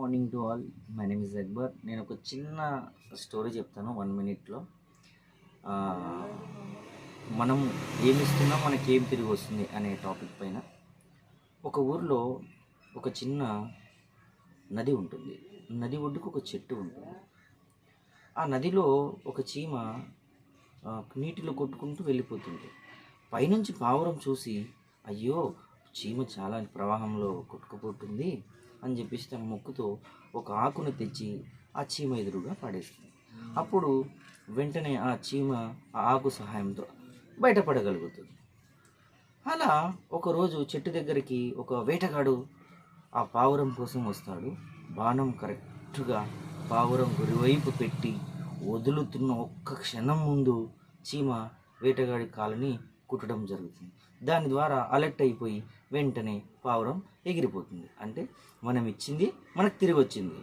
Morning to all. My name is Akbar. నేను ఒక చిన్న స్టోరీ చెప్తాను 1 మినిట్లో. మనం ఏమిస్తున్నాం మనకి ఏం తిరిగి వస్తుంది అనే టాపిక్ పైన. ఒక ఊరిలో ఒక చిన్న నది ఉంటుంది. నది ఒడ్డుకు ఒక చెట్టు ఉంటుంది. ఆ నదిలో ఒక చీమ నీటిలో కొట్టుకుంటూ వెళ్ళిపోతుంది. పైనుంచి పావురం చూసి, అయ్యో చీమ చాలా ప్రవాహంలో కొట్టుకుపోతుంది అని చెప్పేసి తన ముక్కుతో ఒక ఆకును తెచ్చి ఆ చీమ ఎదురుగా పడేస్తుంది. అప్పుడు వెంటనే ఆ చీమ ఆ ఆకు సహాయంతో బయటపడగలుగుతుంది. అలా ఒకరోజు చెట్టు దగ్గరికి ఒక వేటగాడు ఆ పావురం కోసం వస్తాడు. బాణం కరెక్ట్గా పావురం గురివైపు పెట్టి వదులుతున్న ఒక్క క్షణం ముందు చీమ వేటగాడి కాలుని కుట్టడం జరుగుతుంది. దాని ద్వారా అలర్ట్ అయిపోయి వెంటనే పావురం ఎగిరిపోతుంది. అంటే మనం ఇచ్చింది మనకు తిరిగి వచ్చింది.